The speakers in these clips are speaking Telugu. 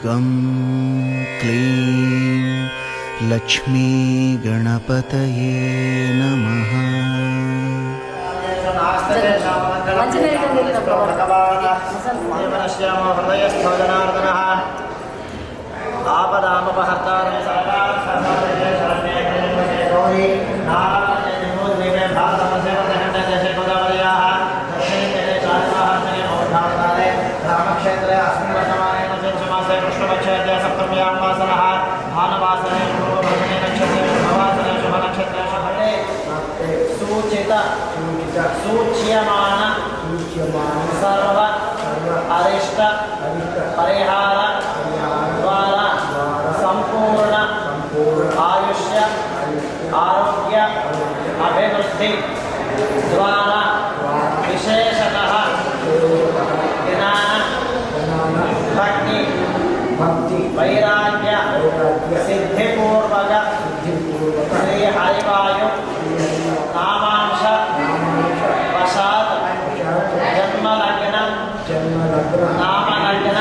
गं क्लीं लक्ष्मी गणपतये नमः। क्षेत्रे अस्मिन् वर्तमाने मासे कृष्णपक्षे सप्तम्यां वासरः भानुवासरे पूर्ववर्तने नक्षत्रे शुभवासरे शुभनक्षत्रे शुभटे सूच्यमान सर्व अरिष्ट परिहार द्वारा संपूर्ण आयुष्य आरोग्य अभिवृद्धि द्वारा विशेषतः भक्ति वैराग्य सिद्धिपूर्वक श्री हरिवायु नामांश वशात् जन्मलग्न नामलग्न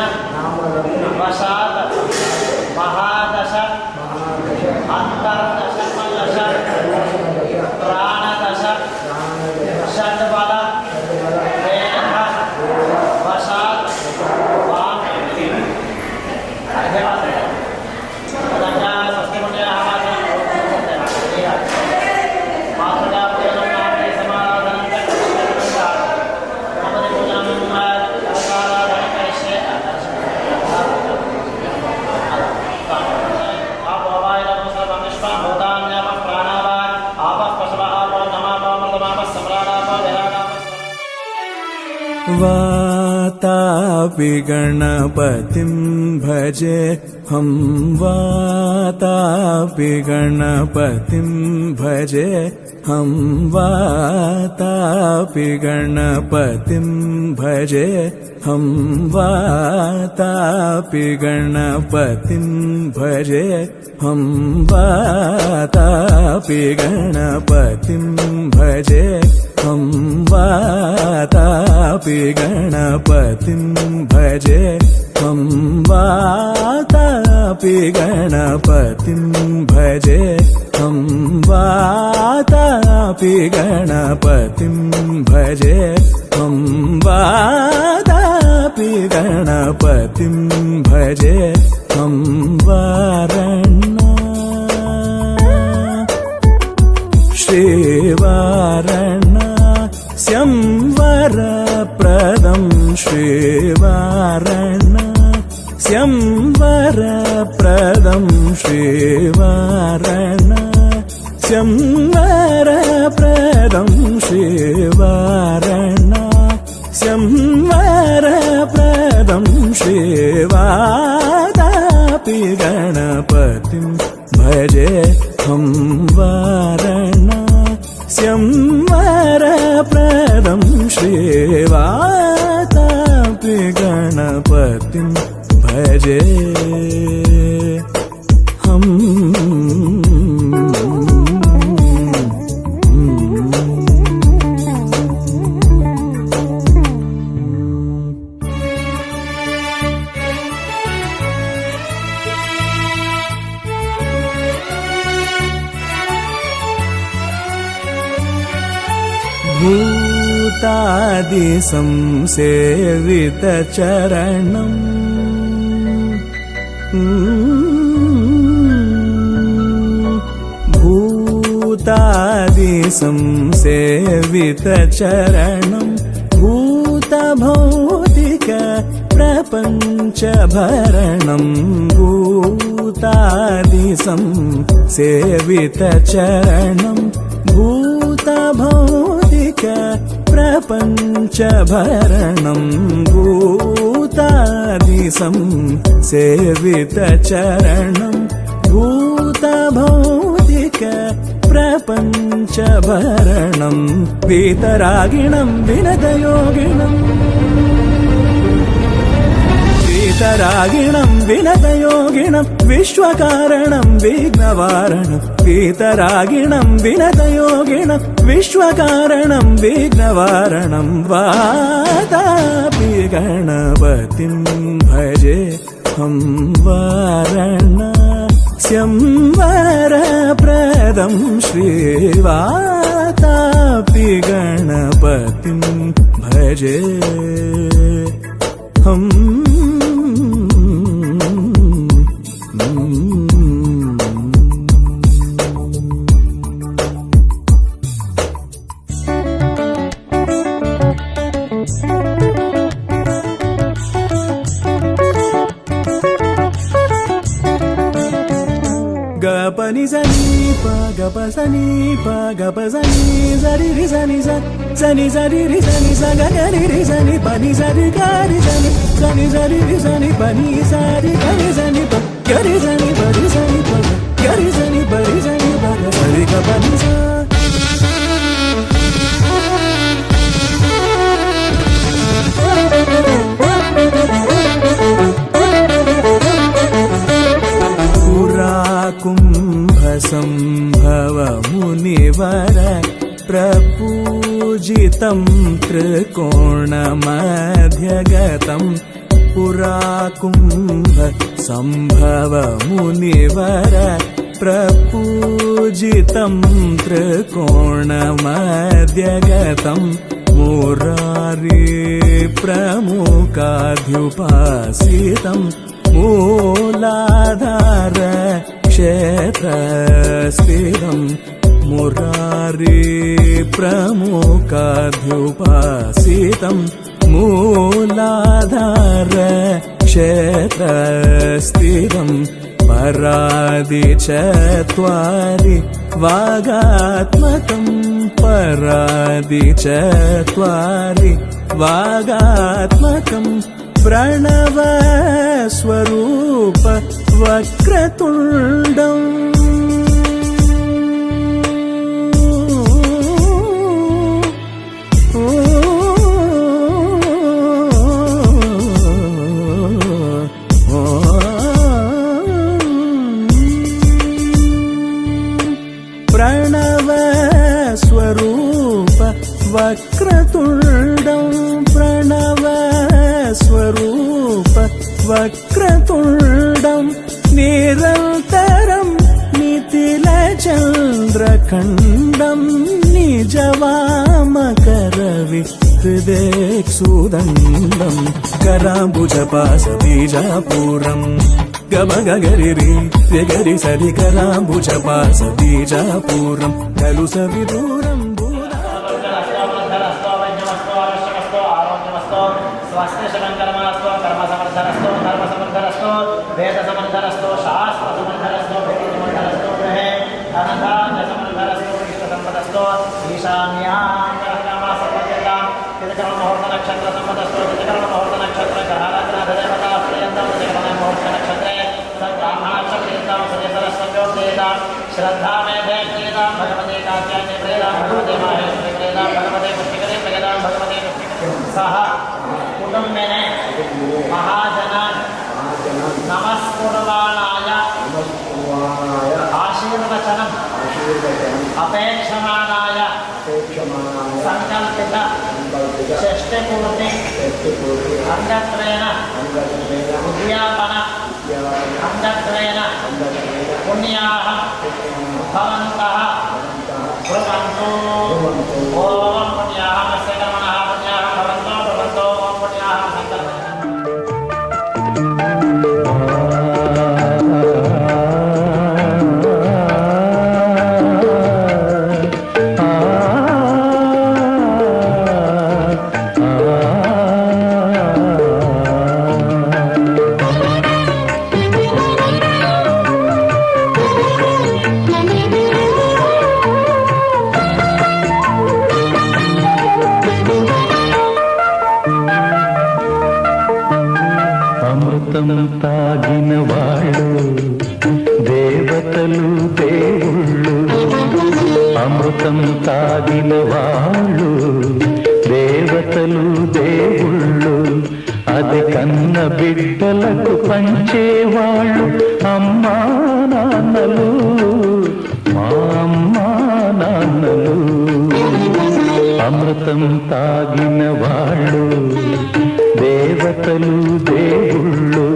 वशात् महादश अंतर्दश प्राणदश षड्बल वशात् वातापि गणपतिं भजे हम वातापि गणपतिं भजे हम वातापि गणपतिं भजे हम वातापि गणपतिं भजे हम वातापि गणपतिं भजे हम वातापि गणपतिं भजे हम वातापि गणपतिं भजे हम वातापि गणपतिं भजे हम वातापि गणपतिं भजे हम श्रीवाराणस्यं वरप्रदं श्रीवाराणस्यं वरप्रदं श्रीवाराणस्यं वरप्रदं श्रीवाराणस्यं वरप्रदं श्रीवातापि गणपतिं भजे हम वाराणस्यं वरप्रदं श्रीवातापि गणपतिं भजे हम भूतादि संसेवित चरणम् भूतादि संसेवित चरणम् भूतभौतिक प्रपंच भरणम् भूतादि संसेवित चरणम् भूतभौतिक प्रपंच भरणम् भूतादि संसेवित चरणम् भूतभौतिक प्रपंच भरणम् वीतरागिणम् विनतयोगिनम् वीतरागिणम् వినతయోగినం విశ్వకారణం విఘ్నవారణం వీతరాగిణం వినతయోగినం విశ్వకారణం విఘ్నవారణం వాతాపి గణపతిం భజే హం వారణాస్యం వరప్రదం శ్రీవాతాపి గణపతిం భజే హం గపని సని ప గప సని ప గప సని సరి రి సని సని సరి రి సని స గరి రి సని పని సరి గరి సని సని సరి రి సని పని సరి గరి సని ప గరి సని పరి సని ప గరి సని పరి సని ప సరి గ పని స సంభవ మునివర ప్రపూజితం త్రికోణమధ్యగతం పురాకుంభ సంభవ మునివర ప్రపూజితం త్రికోణమధ్యగతం మురారి ప్రముఖాధ్యుపాసితం మూలాధార क्षेत्रस्थितं मुरारी प्रमुखाध्युपासितं मूलाधार क्षेत्रस्थितं परादि चत्वारि वागात्मकं परादि चत्वारि वागात्मकं प्रणव स्वरूप वक्रतुण्डम् प्रणव स्वरूप वक्रतुण्डं प्रणव स्वरूप वक्रतुण्डं निरन्तरं नितिलचन्द्रखण्डं निजवामकरविहृदेक्षुदण्डं कराम्बुजपासबीजापूरम् गमगगरिरि गरि सरि कराम्बुजपासबीजापूरं खलु सविदूरं स्वास्थ्यशमनकर्मस्तु कर्मसमर्थनस्तु धर्मसमर्थनस्तु वेदसमर्थनस्तु शास्त्रसमर्थनस्तु भेदसमर्थनस्तु गृहे अनन्तान्यसमर्थनस्तु इष्टसम्पदस्तु ईशान्याङ्गरकामासम्पद्यतां तिलकर्ममुहूर्तनक्षत्रसम्पदस्तु तिलकर्ममुहूर्तनक्षत्रग्रहाराधनादेवता श्रियन्तं तिलकर्ममुहूर्तनक्षत्रे सद्ब्राह्मणाक्षत्रेतां सजसरस्वत्योक्तेतां श्रद्धामेधे प्रियतां भगवते कात्यायने प्रियतां भगवते माहेश्वरे प्रियतां भगवते पुष्टिकरे प्रियतां भगवते सह कुटुम्बिने महाजनान् नमस्कुर्वाणाय आशीर्वचनम् अपेक्षमाणाय संकल्पित षष्टिपूर्ति अंगत्वेन उद्यापन अंगत्वेन पुण्याः भवन्तः ब्रुवन्तु ओम पुण्याः तस्य कर्मणः पुण्याः भवन्तु ब्रुवन्तु ओम पुण्याः संकल्पः తాగిన వాళ్ళు దేవతలు దేవుళ్ళు అమృతం తాగిన వాళ్ళు దేవతలు దేవుళ్ళు అది కన్న బిడ్డలకు పంచేవాళ్ళు అమ్మా నాన్నలు, మా అమ్మా నాన్నలు. అమృతం తాగిన వాళ్ళు దేవతలు దేవుళ్ళు,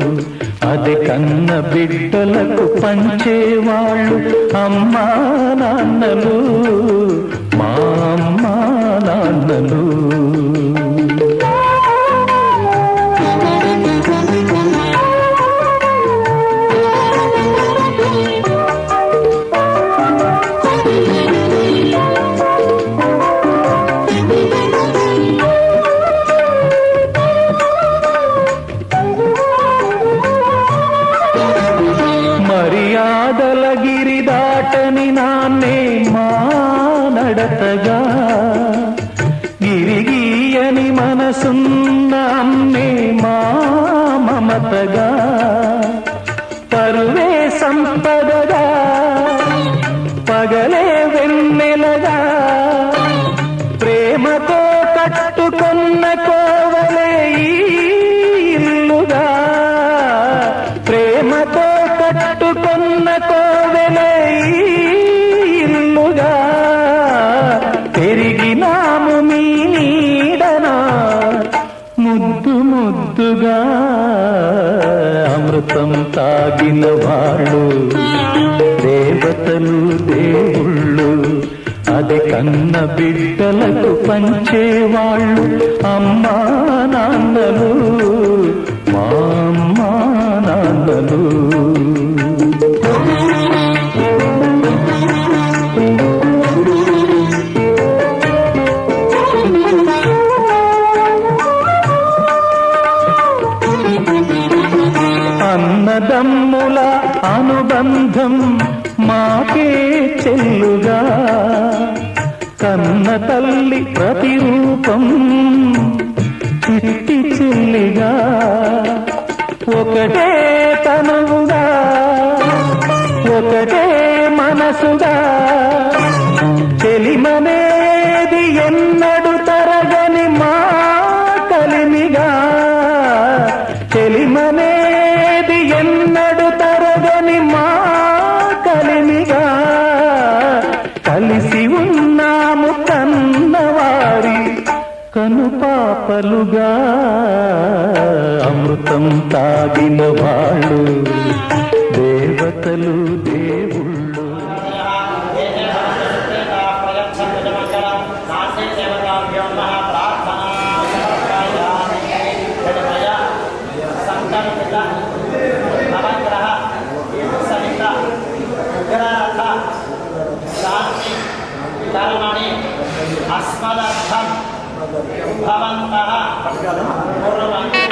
అది కన్న బిడ్డలకు పంచేవాళ్ళు అమ్మా నాన్నలు, మా అమ్మా నాన్నలు. మర్యాదల గిరి దాటని నాన్నే మా నడతగా, గిరిగీయని మనసున్న అన్నే మా మమతగా, పరువే సంపదగా పగలే వెన్నెలగా, ప్రేమతో కట్టుకున్న కోవలే ఈ ఇల్లుగా, ప్రేమతో కట్టుకున్న కోవెలే ఈ ఇల్లుగా, పెరిగినాము మీ నీడనా ముద్దు ముద్దుగా. అమృతం తాగిన వాళ్ళు దేవతలు దేవుళ్ళు, అది కన్న బిడ్డలకు పంచేవాళ్ళు అమ్మా నాన్నలు, మా అమ్మా నాన్నలు. అన్నదమ్ముల అనుబంధం మాకే చెల్లుగా, కన్న తల్లి ప్రతిరూపం చిట్టి చెల్లిగా, ఒకటే తనువుగా ఒకటే మనసుగా, చెలిమనేది ఎన్నడు తరగని మా కలిమిగా, చెలిమనేది ఎన్నడు తరగని మా కలిమిగా, కలిసి ఉన్నాము కన్నవారి కనుపాపలుగా. అమృతం తాగిన వాళ్ళు దేవతలు దేవుళ్ళు. अस्मदर्थं भवन्तः कुर्वन्तु।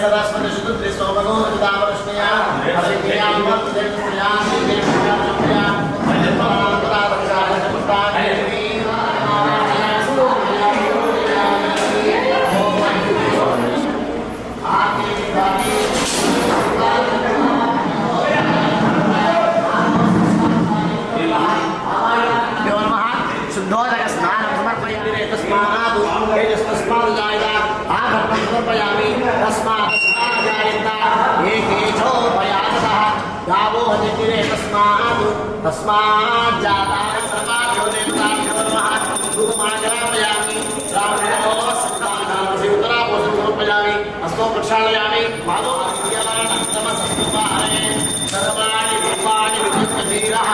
सरस्वती शुद्धि सोमनो विदावृष्णया असिज्ञया मत्तेन्द्रिया सिद्धेन्द्रिया चन्द्रिया निर्मलानंदरा दक्षाय चमुष्टाय शुद्धोदक स्नानं समर्पयामि तस्मात् तेजस्मात् जायता आभरणं समर्पयामि तस्मात् जायता एकेशोपयातः गावो हजतिरे तस्मात् जाता सर्वाभ्यो देवताभ्यो नमः धूपमाचरापयामि रामणोस्तानामसि उत्तरापोषं समर्पयामि हस्तो प्रक्षालयामि माधो नमस्तमसस्तुपाहरे सर्वाणि रूपाणि विचित्रधीरः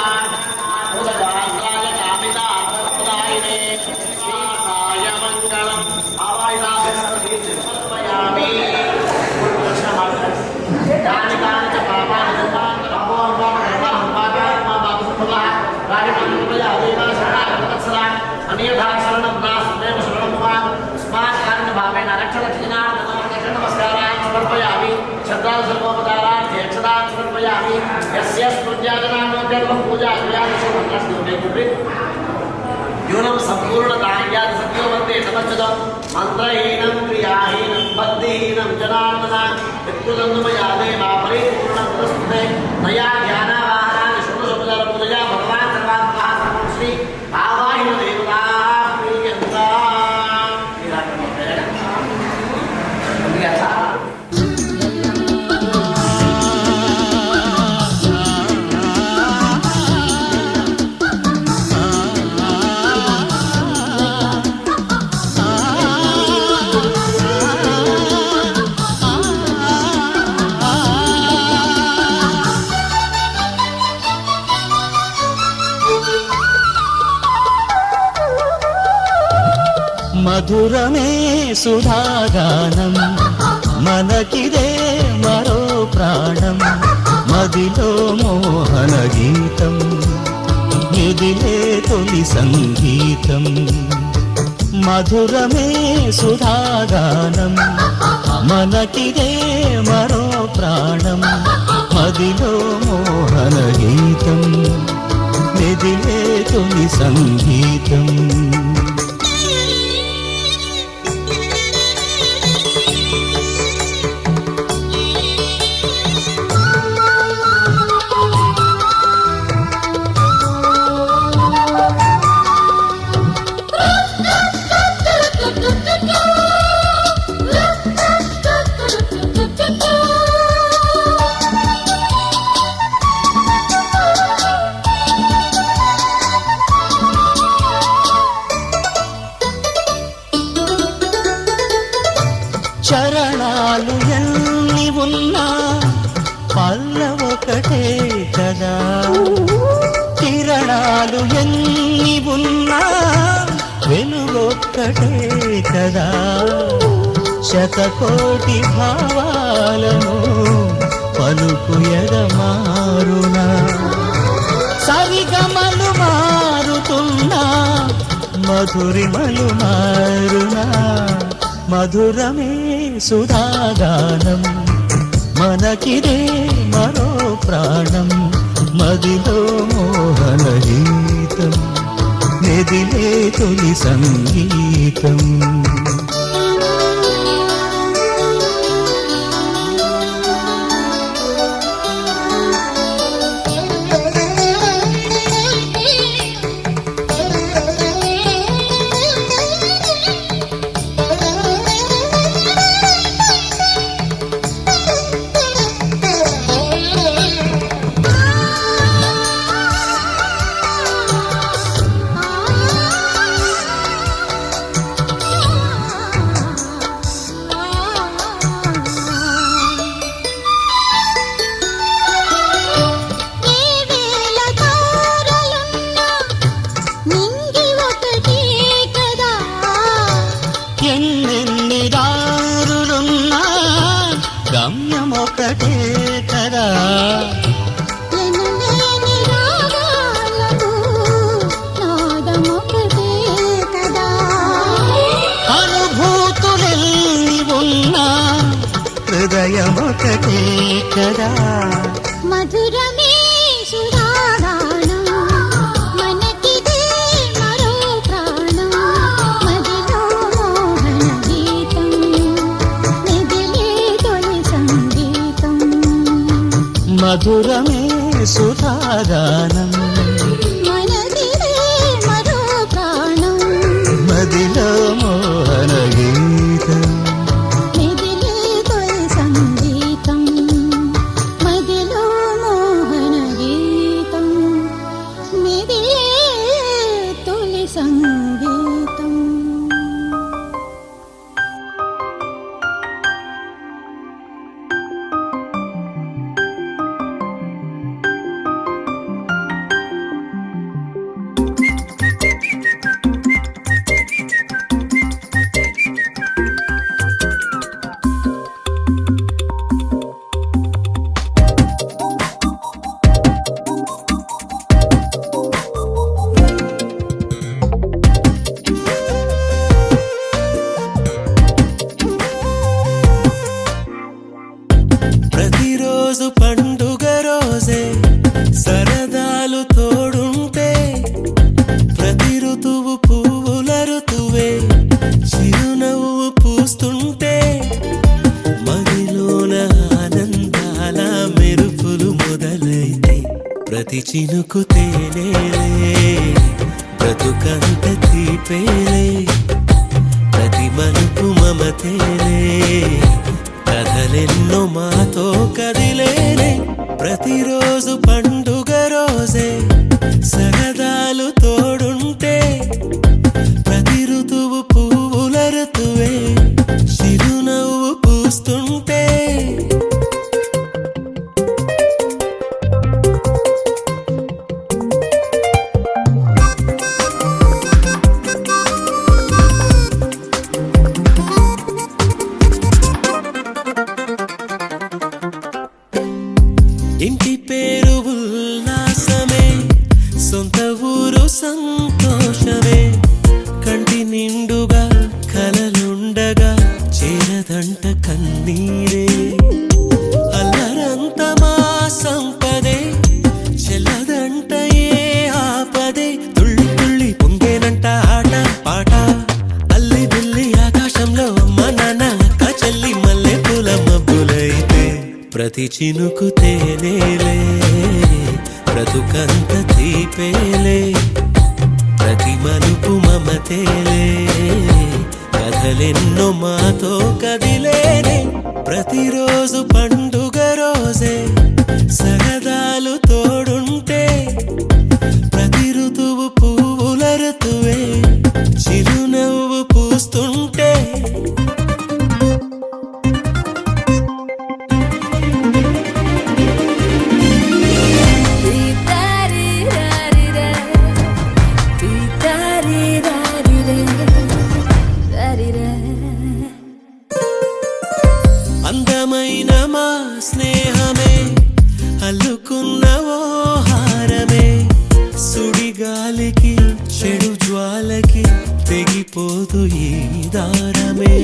उदगात्राय कामिता प्रदायिने स्वाहाय मङ्गलम् आवाहिताभिस्मर्पयामि यानि कानि च पापानि जन्मानि अन्यथा शरणं नास्त्येव शरणं मम स्मात् कारणभावेन रक्षलक्षिणान् नमस्कारान् समर्पयामि श्रद्धासर्वोपचारान् यक्षदान् समर्पयामि यस्य स्मृत्याजनान् जन्म पूजा क्रियादिशोपचारस्ते यूनं सम्पूर्णकार्यात् सत्यो वन्दे समच्युतं मन्त्रहीनं क्रियाहीनं भक्तिहीनं जनार्दन यत्कृतं मया देवा परिपूर्णं तदस्तुते तया ज्ञानावाहनानि षोडशोपचारपूजया भगवान् सर्वात्मनः सर्वं श्री आवाहिन देवता प्रीयन्ता మధురమే సుధాగానం మనకిదే మరో ప్రాణం మదిలో మోహన గీతం ఇదిలే తొలి సంగీతం మధురమే సుధాగానం మనకిదే మరో ప్రాణం మదిలో మోహన గీతం ఇదిలే తొలి సంగీతం చరణాలు ఎన్ని ఉన్నా పల్లవొకటే కదా కిరణాలు ఎన్ని ఉన్నా వెలుగొక్కటే కదా శతకోటి భావాలను పలుకు ఎగమారునా సరిగమలు మారుతున్నా మధురిమలు మారునా మధురమే సుధాగానం మనకిదే మరో ప్రాణం మదిలో మోహన గీతం మెదిలే తొలి సంగీతం గమ్యమొకటే కదా హృదయమొకటే కదా. మధురమే సుధాగానం మనకిదే మరో ప్రాణం మదిలో మోహన గీతం మెదిలే తొలి సంగీతం. మధురమే సుధాగానం మనకిదే మరో ప్రాణం మదిలో మోహన గీతం మెదిలే తొలి సంగీతం మదిలో మోహన గీతం మెదిలే తొలి సంగీతం. ప్రతిరోజు పండుగ రోజే సరదాలు తోడుంటే ప్రతి ఋతువు పువ్వుల ఋతువే చిరునవ్వు పూస్తుంటే మదిలోన ఆనందాల మెరుపులు మొదలైతే ప్రతి చినుకు తేనేలే బ్రతుకంత తీపేలే ప్రతి మలుపు మమతేలే కథలెన్నో మాతో కదిలేనే. ప్రతిరోజు పండుగ రోజే సరదాలు తోడుంటే ప్రతి ఋతువు పువ్వుల ఋతువే చిరునవ్వు పూస్తుంటే ఇంటి పేరు ఉల్లాసమే సొంత ఊరు సంతోషమే కంటి నిండుగా కలలుండగా చేరదంట కన్నీరే అల్లరంత మా సంపదే చెల్లదంట ఏ ఆపదే తుళ్ళి తుళ్ళి పొంగేనంట ఆట పాట అల్లి బిల్లి ఆకాశంలో అమ్మ నాన్న అక్క చెల్లి మల్లె పూల మబ్బులైతే ప్రతి చినుకు తేనేలే బ్రతుకంత తీపేలే ప్రతి మలుపు మమతేలే కథలెన్నో మాతో కదిలేనే. ప్రతిరోజు పండుగ రోజే సరదాలు తోడుంటే ప్రతి ఋతువు పువ్వుల ఋతువే చిరునవ్వు పూస్తుంటే అందమైన మా స్నేహమే అల్లుకున్న ఓ హారమే సుడిగాలికి చెడు జ్వాలకి తెగిపోదు ఈ దారమే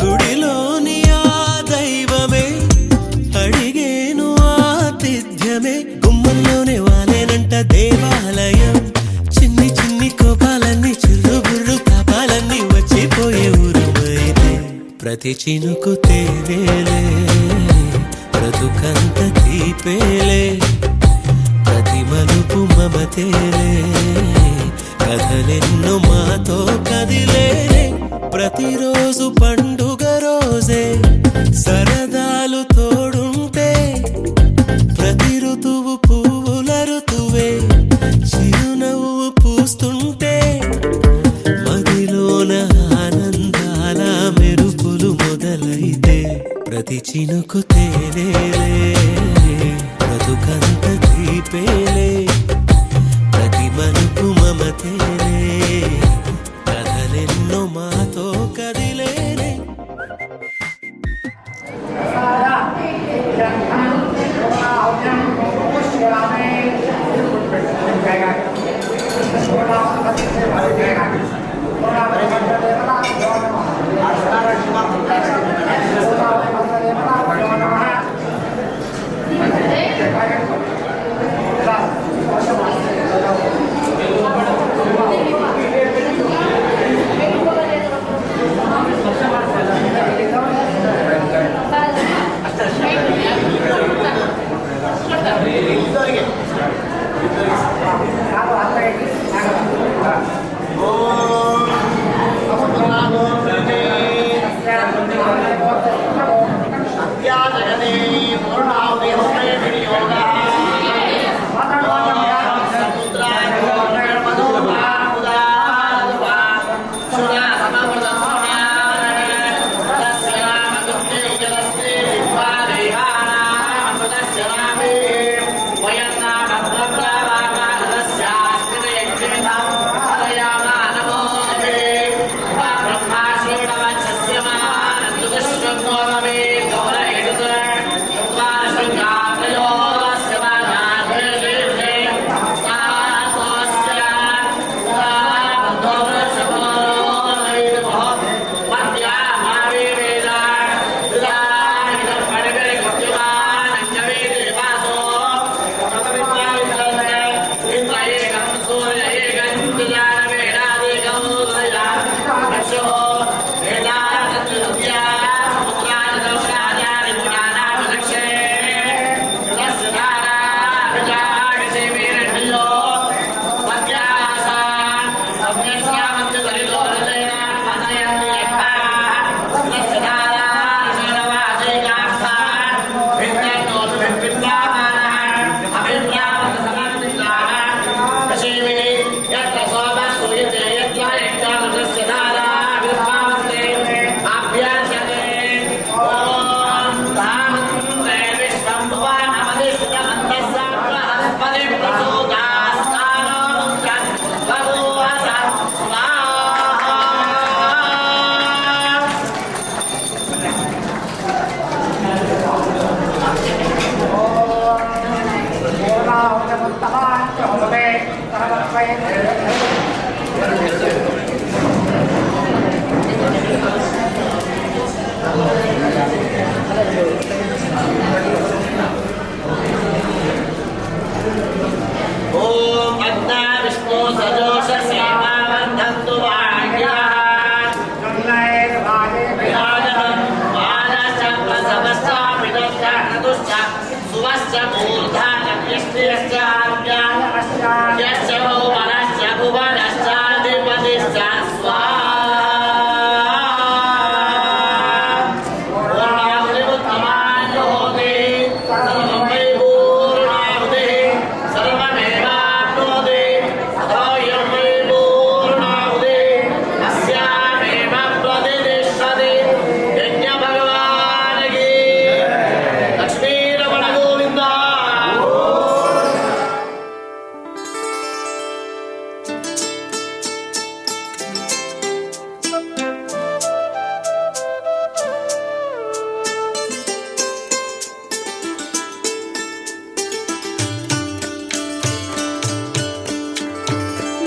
గుడిలోని ఆ దైవమే అడిగేను ఆతిథ్యమే గుమ్మంలోనే వాలేనంట దేవాలయం చిన్ని చిన్ని కోపాలన్నీ చిల్లు బుర్రు తాపాలన్నీ వచ్చిపోయే ఊరుమైతే ప్రతి చినుకు తేనేలే బ్రతుకంత తీపేలే ప్రతి మలుపు మమతేలే కథలెన్నో మాతో కదిలేనే. ప్రతిరోజు పండుగ రోజే సరదాలు తోడుంటే ప్రతి ఋతువు పువ్వుల ఋతువే చిరునవ్వు పూస్తుంటే మదిలోన ఆనందాల మెరుపులు మొదలైతే ప్రతి చినుకు తేనేలే బ్రతుకంత తీపేలే ప్రతి మలుపు మమతేలే కథలెన్నో మాతో కదిలేనే. Gracias.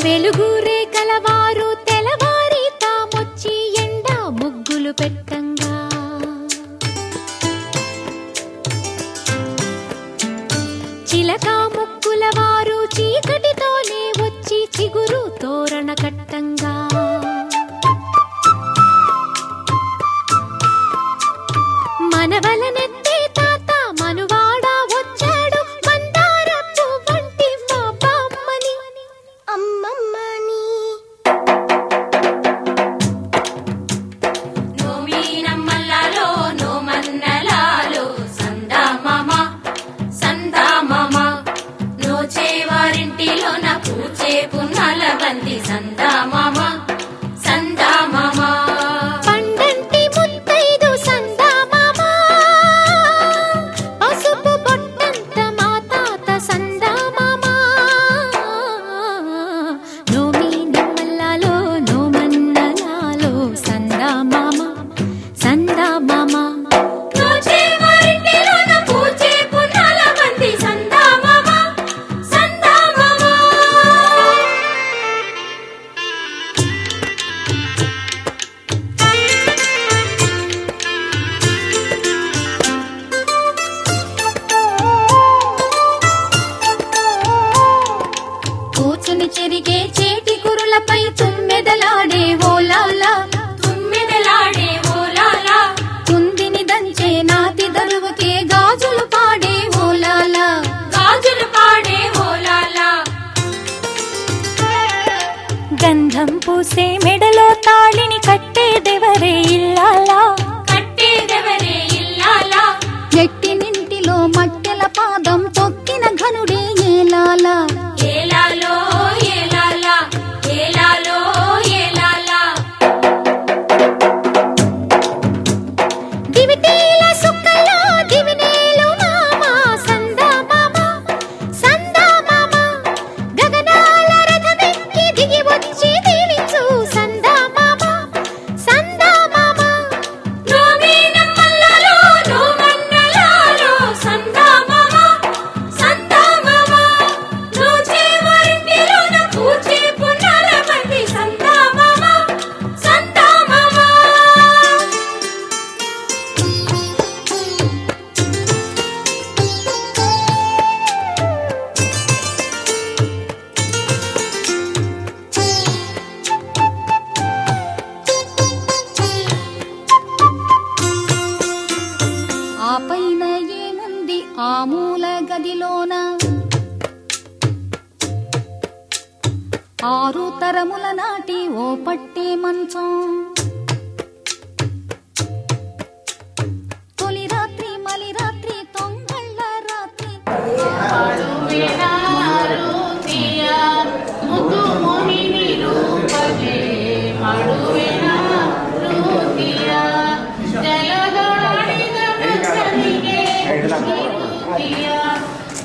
వెలుగురే కలవారు తెలవారి తామొచ్చి ఎండా ముగ్గులు పెట్టంగా చిలక ముక్కుల వారు చీకటితోనే వచ్చి చిగురు తోరణ కట్టంగా మనవలనెత్తే తాత మనువాడా వచ్చాడు మందారపు వంటి మా బామ్మని అమ్మమ్మని నోమీనమ్మల్లాలో నోమన్నలాలో సందామామ సందామామ నోచేవారింటిలో నా పూచే పున్నాల బంది సందామామ సందామామ పండంటి ముత్తైదు సందామామ పసుపు బొట్టంత మా తాత సందామామ నోమీనమ్మల్లాలో నోమన్నలాలో సందామామ సందామామ నోచేవారింటిలో నా పూచే పున్నాల బంది సందామామ సందామామ కూచుని చెరిగే చేటి కురులపై తుమ్మెదలాడే ఓలాలా తుమ్మెదలాడే ఓలాలా కుందిని దంచే నాతి దరువుకే గాజులు పాడే ఓలాలా గాజులు పాడే ఓలాలా గంధం పూసే మెడలో తాళిని కట్టేదెవరే ఇల్లాలా కట్టేదెవరే ఇల్లాలా ఎట్టి నింటిలో మట్టెల పాదం తొక్కిన ఘనుడే ఏలాలా ఏలాలో ఏలాలా ఏలాలో ఏలాలా దివిటీల సుక్కలో దివినేలు మామ సందామామ సందామామ గగనాల రథమెక్కి దిగి వచ్చి దీవించు సందామామ సందామామ నోమీనమ్మల్లాలో నోమన్నలాలో సందామామ సందామామ నోచేవారింటిలో నా పూచే పున్నాల బంది సందామామ సందామామ ఆ పైన ఏముంది ఆ మూల గదిలోన ఆరు తరముల నాటి ఓ పట్టే మంచం తొలి రాత్రి మలి రాత్రి తొంగళ్ళ రాత్రి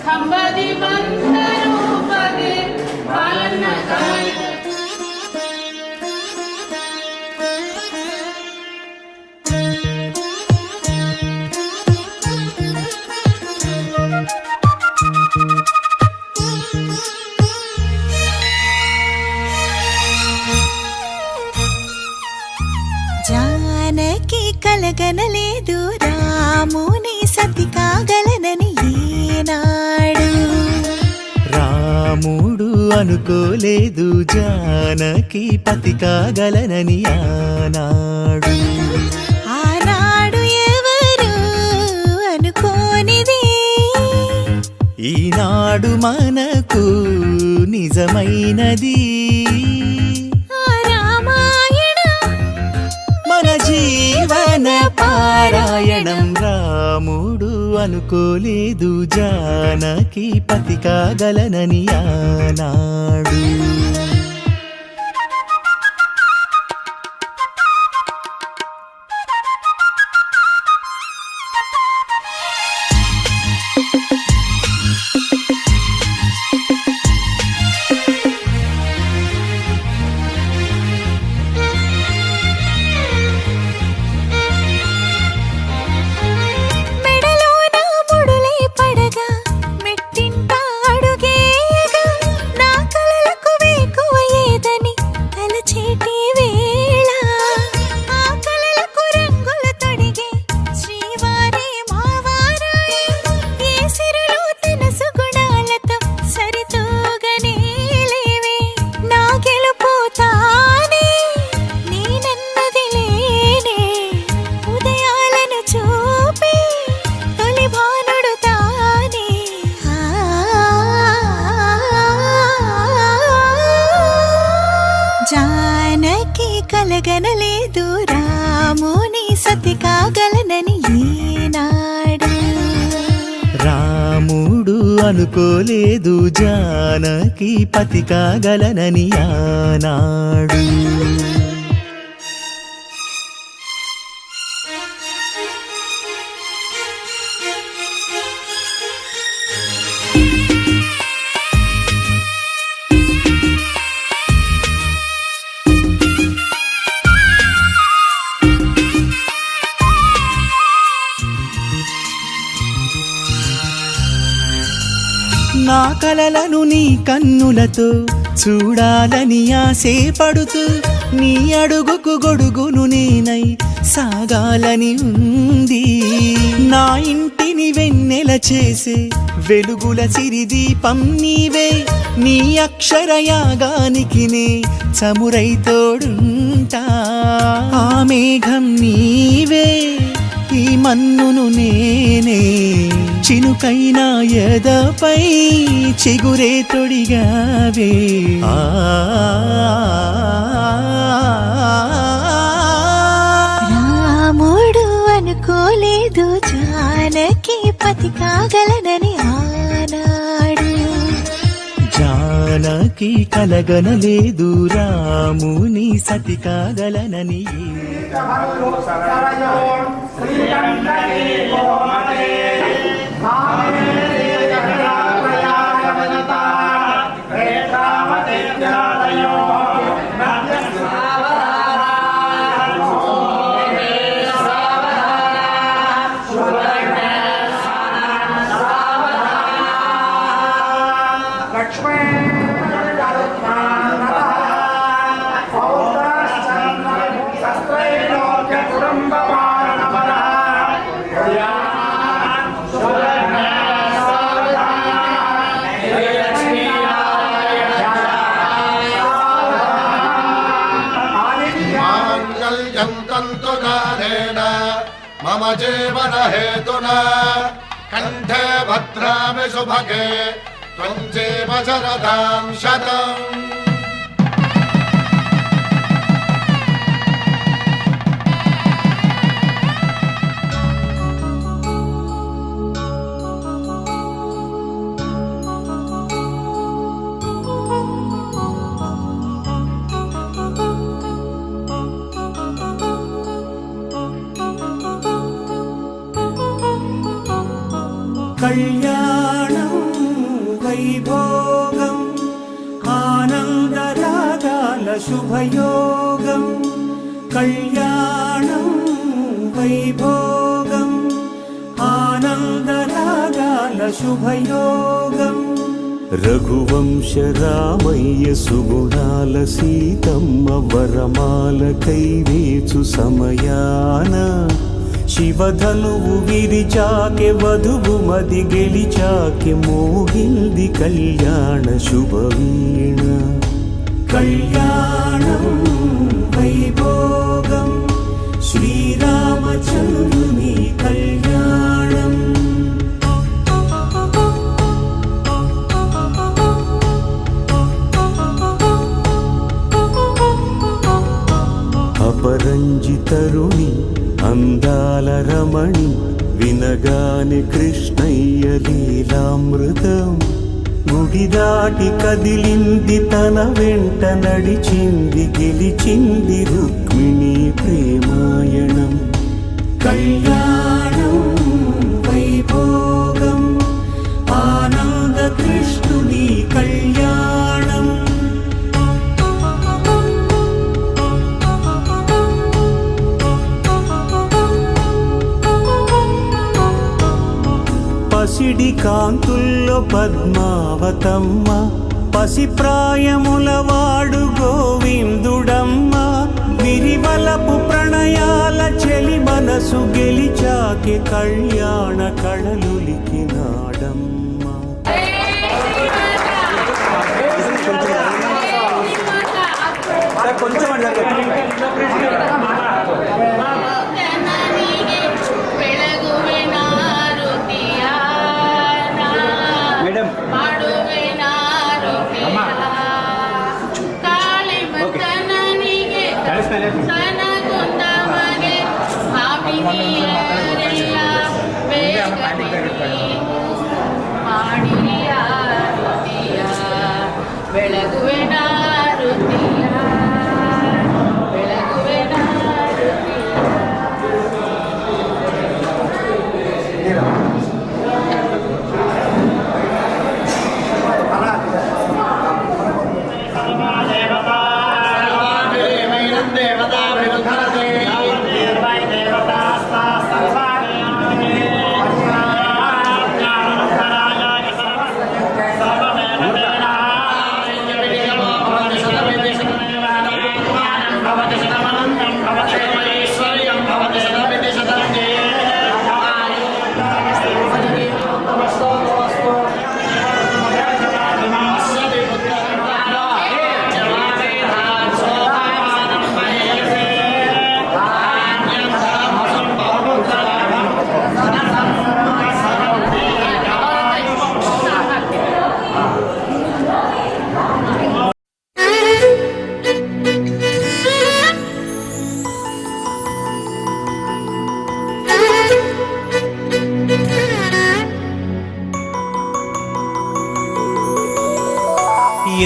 ಖಂಬದಿ ಬಂದರು ಬಗೆ ಬಾಲನ್ನ జానకి కలగనలేదు రాముని సతి కాగలనని ఈనాడు రాముడు అనుకోలేదు జానకి పతి కాగలనని ఆనాడు ఆనాడు ఎవరు అనుకోనిది ఆనాడు మనకు నిజమైనది ఆ రామాయణం మన జీవన పారాయణం. రాముడు అనుకోలేదు జానకి పతి కాగలనని ఆనాడు. మెడలోన ముడులే పడగా మెట్టింట అడుగేయగా నా కలలకు వేకువ ఏదని తలచేటి వేళ ఆ కలలకు రంగుల తొడిగే శ్రీవారి మావారాయే ఏ సిరులు తన సుగుణాలతో సరితూగనే లేవే నా గెలుపు తానే నేనన్నది లేనే ఉదయాలను చూపే తొలి భానుడు తానే. జానకి కలగనలేదు రాముని సతి కాగలనని ఈనాడు. రాముడు అనుకోలేదు జానకి పతి కాగలనని ఆనాడు. నా కలలను నీ కన్నులతో చూడాలని ఆశే పడుతూ నీ అడుగుకు గొడుగును నేనై సాగాలని ఉంది. నా ఇంటిని వెన్నెల చేసే వెలుగుల సిరిదీపం నీవే. నీ అక్షరయాగానికి నే చమురై తోడుంటా. ఆ మేఘం నీవే ఈ మన్నును నేనే చినుకైనా ఎదపై చిగురే తొడిగావే. రాముడు అనుకోలేదు జానకి పతి కాగలనని ఆనాడు. జానకి కలగనలేదు రాముని సతి కాగలనని. मम जीवन हेतुना कंठे भद्रामि शुभगे त्वं जीव शरदां शतम्. కళ్యాణం వైభోగం ఆనందరాగాల శుభయోగం. కళ్యాణం వైభోగం ఆనందరాగాల శుభయోగం. రఘువంశ రామయ్య సుగుణాల సీతమ్మ వరమాల కైవేచు సమయాన శివధనువు విరిచాకె వధువు మది గెలిచాకె మోగింది కళ్యాణ శుభవీణ. కళ్యాణం వైభోగం శ్రీరామచంద్రుని కళ్యాణం. తానే కృష్ణయ్య లీలామృతం. గుడి దాటి కదిలింది తన వెంట నడిచింది గెలిచింది రుక్మిణి ప్రేమాయణం. కళ్యాణం వైభోగం ఆనంద కృష్ణుని కళ్యాణం. పసిడి కాంతుల్లో పద్మావతమ్మ, పసిప్రాయముల వాడు గోవిందుడమ్మ. విరివలపు ప్రణయాల చెలి మనసు గెలిచాకి కళ్యాణ కళలులికినాడమ్మ.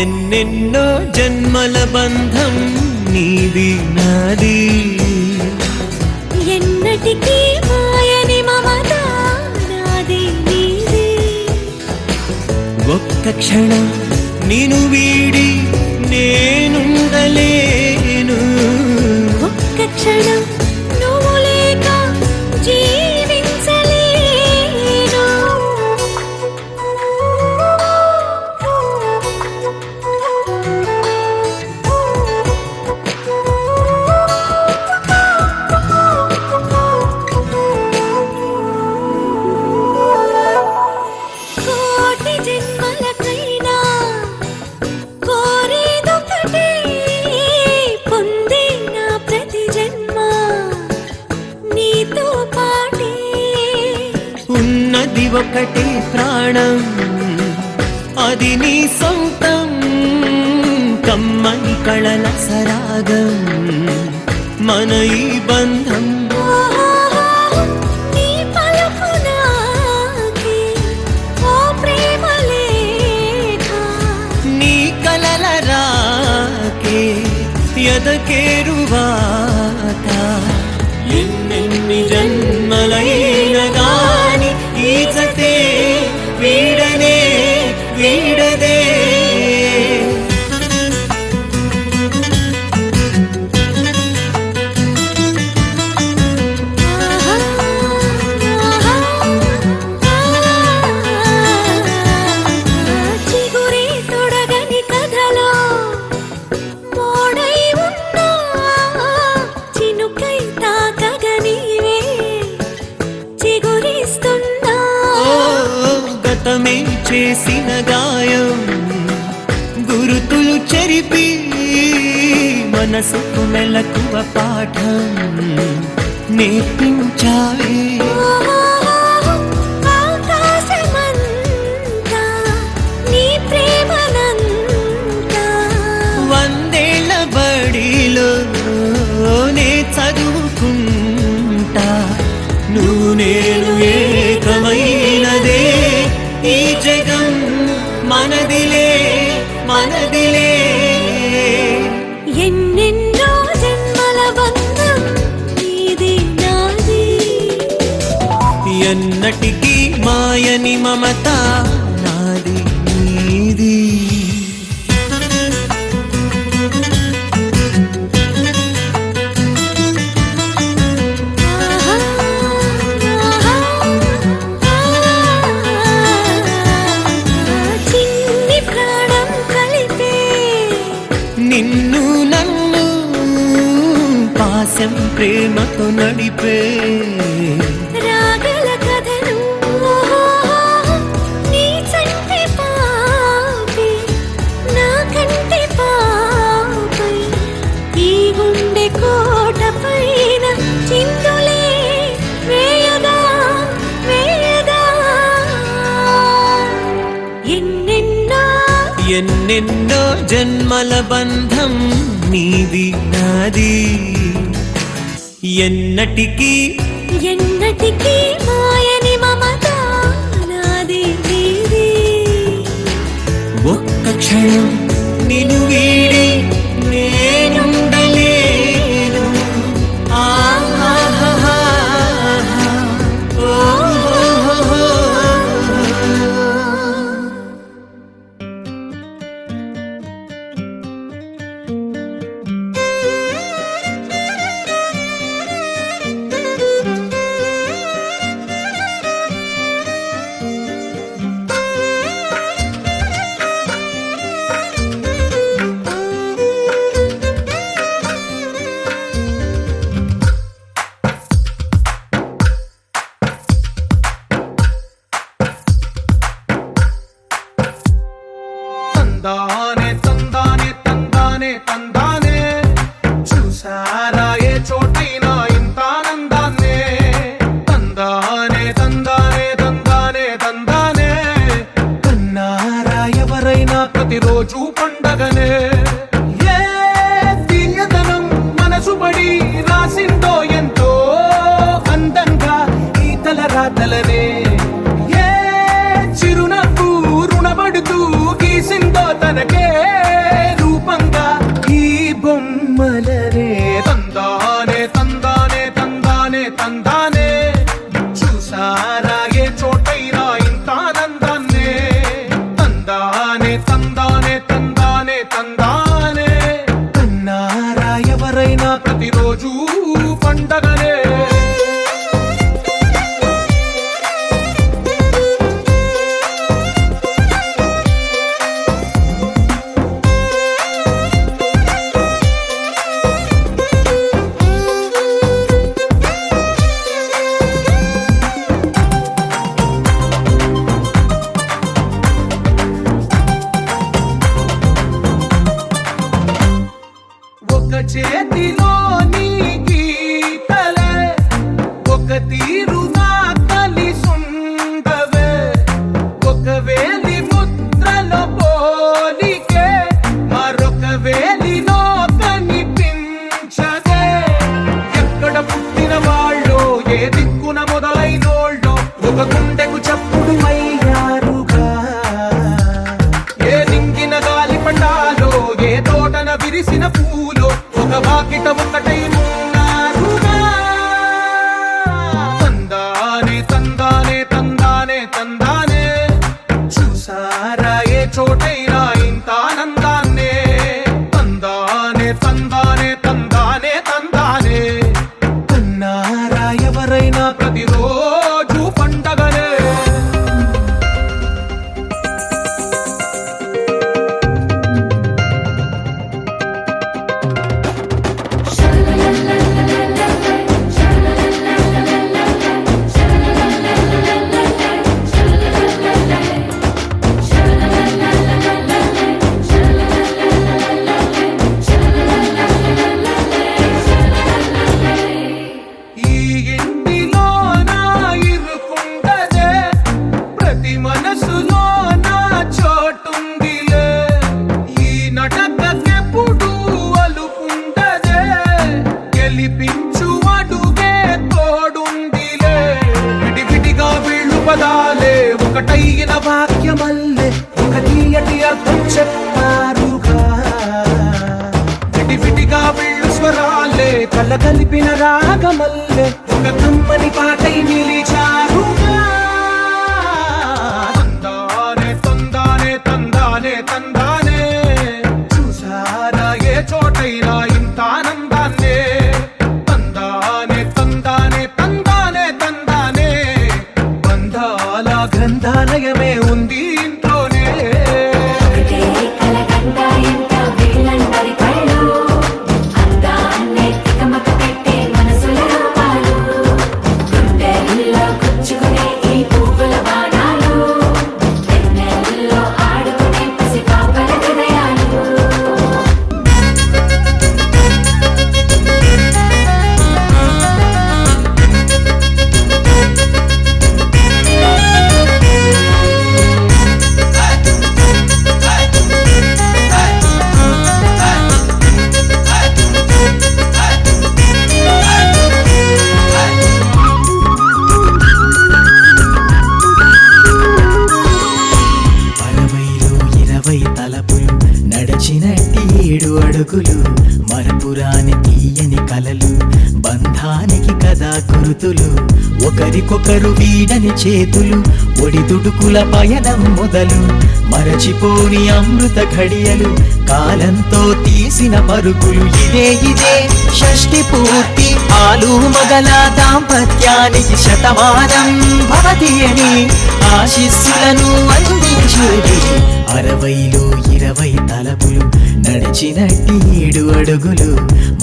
ఎన్నెన్నో జన్మల బంధం నీది నాది, ఎన్నటికీ మాయని మమత నాది నీది. ఒక్క క్షణం నిన్ను వీడి నేనుండలేను. ఒక్క క్షణం నువ్వు లేక జీవించలేను. కోటి జన్మలకైనా కోరేదొకటే, పొందే నా ప్రతి జన్మ నీతో పాటే. ఉన్నది ఒకటే ప్రాణం, అది నీ సొంతం. కమ్మని కళల సరాగం మన ఈ బంధం. నీ పలుకు నాకే ఓ ప్రేమ లేఖ, నీ కలల రాకే ఎదకేరువాత. ఎన్నెన్ని జన్మలైన గాని ఈ జతే వీడనే వీడదే. చిగురే తొడగని కథలో మోడై ఉన్నా, చినుకై తాకగనివే చిగురిస్తున్నా. ఓ గతమే చేసిన గాయం గురుతులు చెరిపి మనసుకు మెలకువ పాఠం నేర్పించావే. ఆకాశమంతా నీ ప్రేమనంతా, 100 ఏళ్ల బడిలో నే చదువుకుంటా. నువ్వు నేను ఏకమై ఎన్నటికీ మాయని మమత నాది నీది చిన్ని ప్రాణం కలిపే నిన్ను నన్ను పాశం ప్రేమతో నడిపే రాగల కథను నీ చంటి పాపి నా కంటి పాపై ఈ గుండె కోట పైన చిందులే వేయగా వేయగా ఎన్నెన్నో ఎన్నెన్నో జన్మల బంధం నీది నాది ఎన్నటికీ ఎన్నటికీ మాయని మమత నాది నీది ఒక్క క్షణం నిన్ను వీడి నేనుండలేను ఆహాహాహా. ఓహోహోహో. తందానే తందానే తందానే తందానే చూసారా ఏ చోటైనా ఇంత ఆనందాన్నే తందానే తందానే తందానే తందానే కన్నారా ఎవరైనా ప్రతిరోజు పండగనే ఏ తీయదనం మనసు పడి రాసిందో ఎంతో అందంగా ఈ తల రాతలనే ఏ చిరునవ్వు రుణపడుతూ గీసిందో తనకే రూపంగా ఈ బొమ్మలనే తందానే తందానే తందానే తందానే చూసారా ఏ చోటైనా ఇంత ఆనందాన్నే తందానే తందానే తందానే తందానే కన్నారా ఎవరైనా ప్రతిరోజు పండగనే ఒక చేతిలో నీ గీతలే ఒక తీరుగా కలిసుండవే ఒక వేలి ముద్రలో పోలికే మరొక వేలిలో కనిపించదే ఎక్కడ పుట్టిన వాళ్ళో ఏ దిక్కున మొదలైనోళ్ళో ఒక గుండెకు చప్పుడు అయ్యారుగా ఏ నింగిన గాలి పండాలో ఏ తోటన విరిసిన పూలో ఒక వాకిట ఒకటై ఉన్నారుగా తందానే తందానే తందానే తందానే చూసారా ఏ చోటైనా ఇంత ఆనందాన్నే తందానే తందానే తందానే తందానే కన్నారా ఎవరైనా ప్రతిరోజు పండగనే ఈ ఇంటిలో నా ఇరుకుండదే ప్రతి మనసులో నా చోటుందిలే ఈ నటకెప్పుడు అలుకుండదే గెలిపించు అడుగే తోడుందిలే విడివిడిగా వీళ్ళు పదాలే ఒకటైన వాక్యమల్లే ఒక తీయటి అర్థం చెప్పారుగా విడివిడిగా వీళ్ళు స్వరాలే కల కలిపిన రాగమల్లే ఒక కమ్మని పాటై నిలిచారుగా గ్రంథాలయమే ఉంది ఇంట్లోనే. ఒకటే కలగంట ఎంత వీళ్ళందరి కళ్ళు అందాన్నే తికమక పెట్టే మనసుల రూపాలు గుండెల్లో గుచ్చుకునే ఈ పువ్వుల బాణాలు వెన్నెల్లో ఆడుకునే పసిపాపల హృదయాలు. అరవైలో 20 తలపులు నడిచినట్టి 7 అడుగులు మరపురాని తీయని కలలు బంధానికి కదా గురుతులు ఒకరికొకరు వీడని చేతులు ఒడిదుడుకుల పయనం మొదలు మరచిపోని అమృత ఘడియలు కాలంతో తీసిన పరుగులు ఇదే షష్ఠి పూర్తి ఆలు మొదల దాంపత్యానికి శతమానం భవతి అని ఆశీస్సులను అందించేది. 60లో 20 తలపులు నడిచినట్టి 7 అడుగులు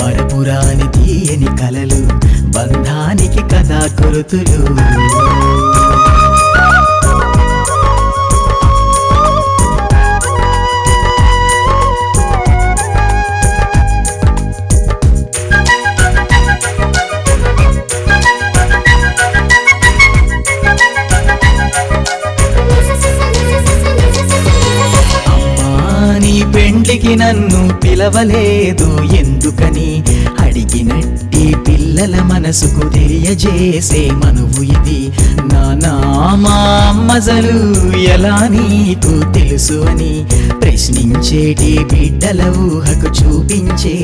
మరపురాని తీయని కలలు బంధానికి కదా గురుతులు. నీ పెండ్లికి నన్ను పిలవలేదు ఎందుకని అడిగినట్టి పిల్లల మనసుకు తెలియజేసే మనువు ఇది. నానా మా అమ్మజలు ఎలా నీకు తెలుసు అని ప్రశ్నించేటి బిడ్డల ఊహకు చూపించే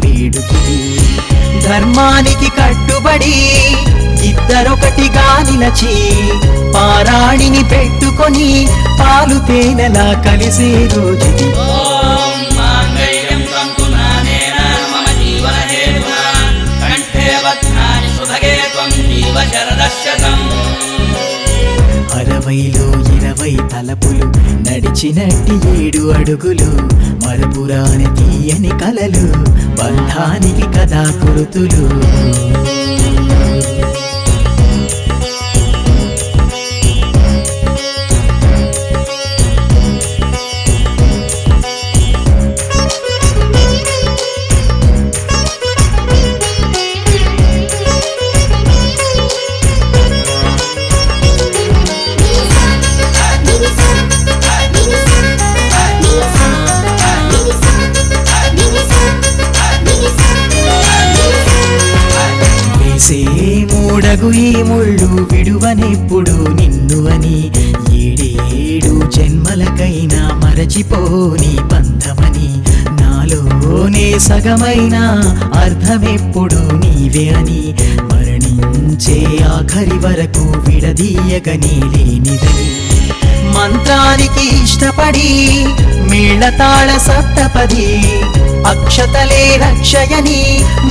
వేడుకిది. ధర్మానికి కట్టుబడి ఇద్దరొకటిగా నిలచి పారాణిని పెట్టుకొని పాలు తేనెలా కలిసే రోజుది. అరవైలో 20 తలపులు నడిచినట్టి 7 అడుగులు మరపురాని తీయని కలలు బంధానికి కదా గురుతులు. వేసే మూడగు ఈ ముళ్ళు విడువనెప్పుడు నిన్ను అని 7 జన్మలకైనా మరచిపోని బంధమని నాలోనే సగమైన అర్థమెప్పుడు నీవే అని మరణించే ఆఖరి వరకు విడదీయగని లేనిదని మంత్రానికి ఇష్టపడి మేళతాళ సప్తపది అక్షతలే రక్షయని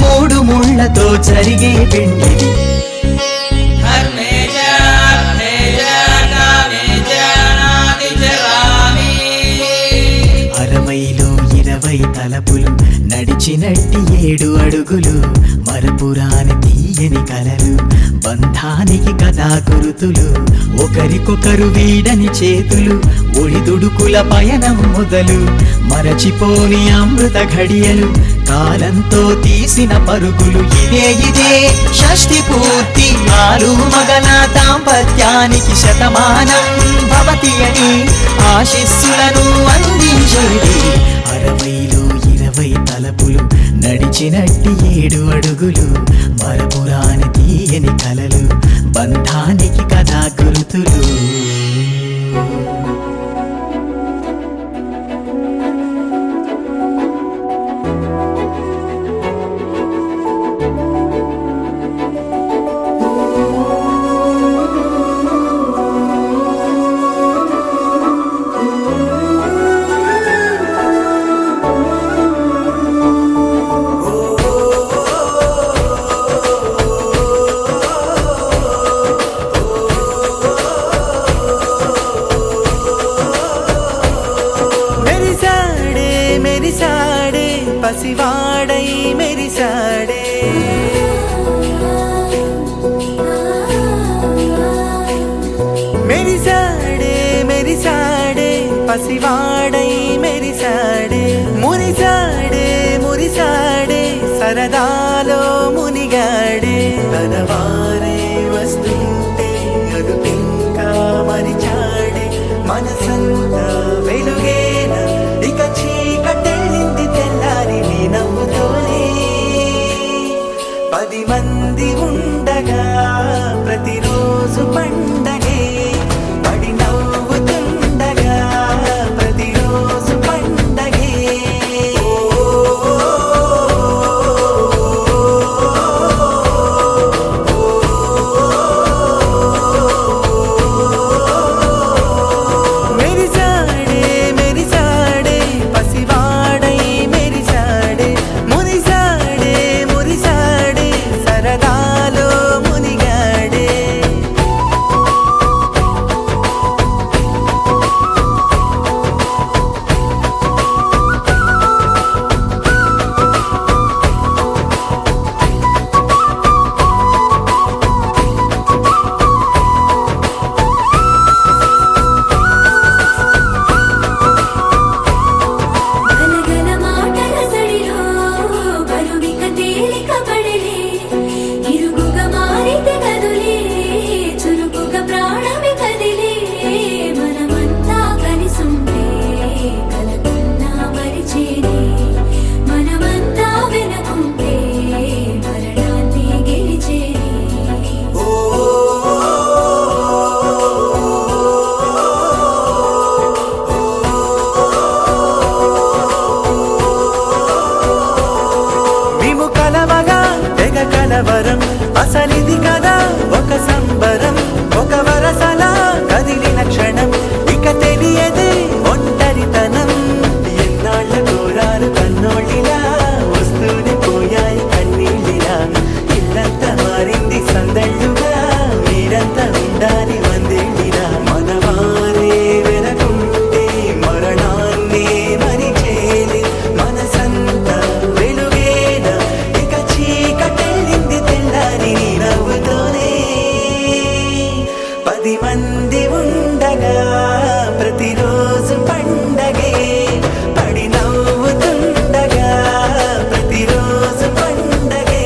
3 ముళ్ళతో జరిగే పెండిది. 60లో 20 తలపులు నడిచినట్టి 7 అడుగులు మరపురాని తీయని కలలు బంధానికి కదా గురుతులు ఒకరికొకరు వీడని చేతులు ఒడిదుడుకుల పయనం మొదలు మరచిపోని అమృత ఘడియలు కాలంతో తీసిన పరుగులు ఇదే షష్ఠి పూర్తి ఆలు మగల దాంపత్యానికి శతమానం భవతి అని ఆశీస్సులను అందించేది. 60లో 20 తలపులు నడిచినట్టి 7 అడుగులు మరపురాని తీయని కలలు బంధానికి కదా గురుతులు. పసివాడై మెరిసాడే మెరిసాడే మెరిసాడే పసివాడై మెరిసాడే మురిసాడే మురిసాడే సరదాలో మునిగాడే తన వారే వస్తుంటే అదుపింకా మరిచాడే మనసంతా వెలుగేన ఇక చీకటెళ్ళింది తెల్లారి నీ నవ్వుతోనే 10 మంది ఉండగా ప్రతిరోజు పండగే పడి నవ్వుతుండగా ప్రతిరోజు పండగే మెరిసాడే మెరిసాడే పసివాడై మెరిసాడే మురిసాడే మురిసాడే సరదాలో మునిగాడే గలగల మాటల సడిలో బరువిక తేలిక పడలే ఇరుగుగా మారితే కదులే చురుకుగా ప్రాణమి కదిలే మనమంతా కలిసుంటే కలకున్నా మరిచేనే మనమంతా వెనకుంటే మరణాన్ని గెలిచేనే మేము కలవగా తెగ కలవరం అసలిది కదా ఒక సంబరం ఒక వరసలా కదిలిన క్షణం ఇక తెలియదే ఒంటరితనం ఎన్నాళ్ళ కోరారు కన్నోళ్ళిలా వస్తూనే పోయాయి కన్నీళ్ళిలా ఇల్లంతా మారింది సందళ్ళుగా మీరంతా ఉండాలి వందేళ్ళిలా మనవారే వెనకుంటే మరణాన్ని మరిచేది మనసంతా వెలుగేన ఇక చీకటెళ్ళింది తెల్లారి నీ నవ్వుతోనే 10 మంది ఉండగా ప్రతిరోజు పండగే పడి నవ్వుతుండగా ప్రతిరోజు పండగే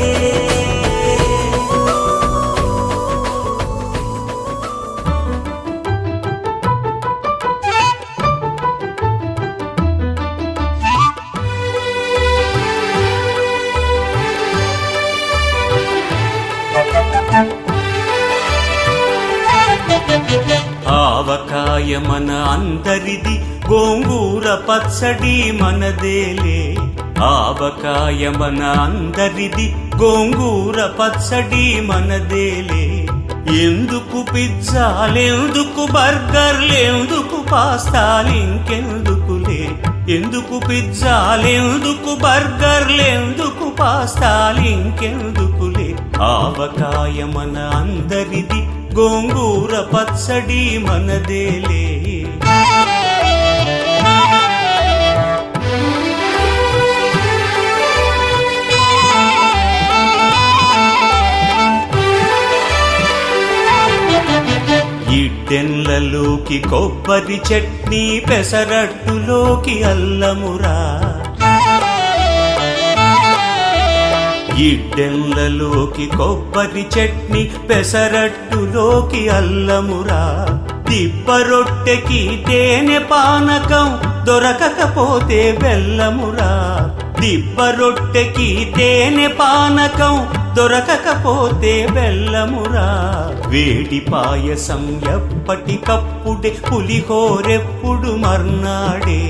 ఆవకాయ మన అందరిది గోంగూర పచ్చడి మనదేలే ఆవకాయ మన అందరిది గోంగూర పచ్చడి మనదేలే ఎందుకు పిజ్జాలెందుకు బర్గర్లెందుకు పాస్తాలింకెందుకులే ఎందుకు పిజ్జాలెందుకు బర్గర్లెందుకు పాస్తాలింకెందుకులే ఆవకాయ మన అందరిది గోంగూర పచ్చడి మనదేలే ఇడ్డెన్లలోకి కొబ్బరి చట్నీ పెసరట్టులోకి అల్లమురా ఇడ్డెన్లలోకి కొబ్బరి చట్నీ పెసరట్టులోకి అల్లమురా దిబ్బ రొట్టెకి తేనె పానకం దొరకకపోతే బెల్లమురా దిబ్బ రొట్టెకి తేనె పానకం దొరకకపోతే బెల్లమురా వేడి పాయసం ఎప్పటికప్పుడే పులిహోరెప్పుడు మర్నాడే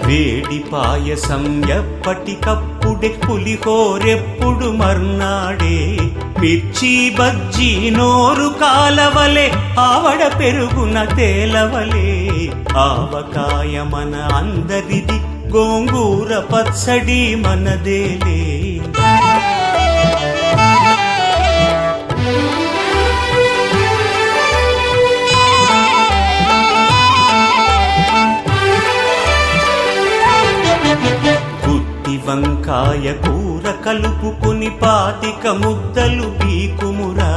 వేడి పాయసం ఎప్పటికప్పుడే పులిహోరెప్పుడు మర్నాడే మిర్చి బజ్జీ నోరు కాలవలే ఆవడ పెరుగున తేలవలే ఆవకాయ మన అందరిది గోంగూర పచ్చడి మనదేలే వంకాయ కూర కలుపుకొని 25 ముద్దలు పీకుమురా.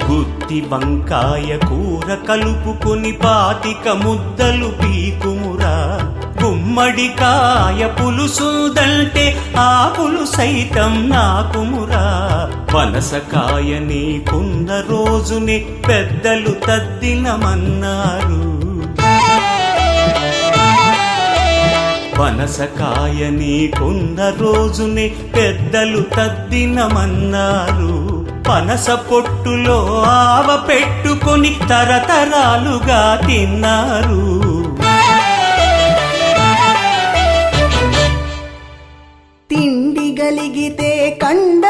గుత్తి వంకాయ కూర కలుపుకొని 25 ముద్దలు పీకుమురా. గుమ్మడికాయ పులుసుదంటే ఆ పులుసైతం నాకుమురా. పనసకాయ నీకున్న రోజునే పెద్దలు తద్దినమన్నారు. పనసకాయ నీకున్న రోజునే పెద్దలు తద్దినమన్నారు. పనస పొట్టులో ఆవ పెట్టుకొని తరతరాలుగా తిన్నారు. తిండి గలిగితే కండ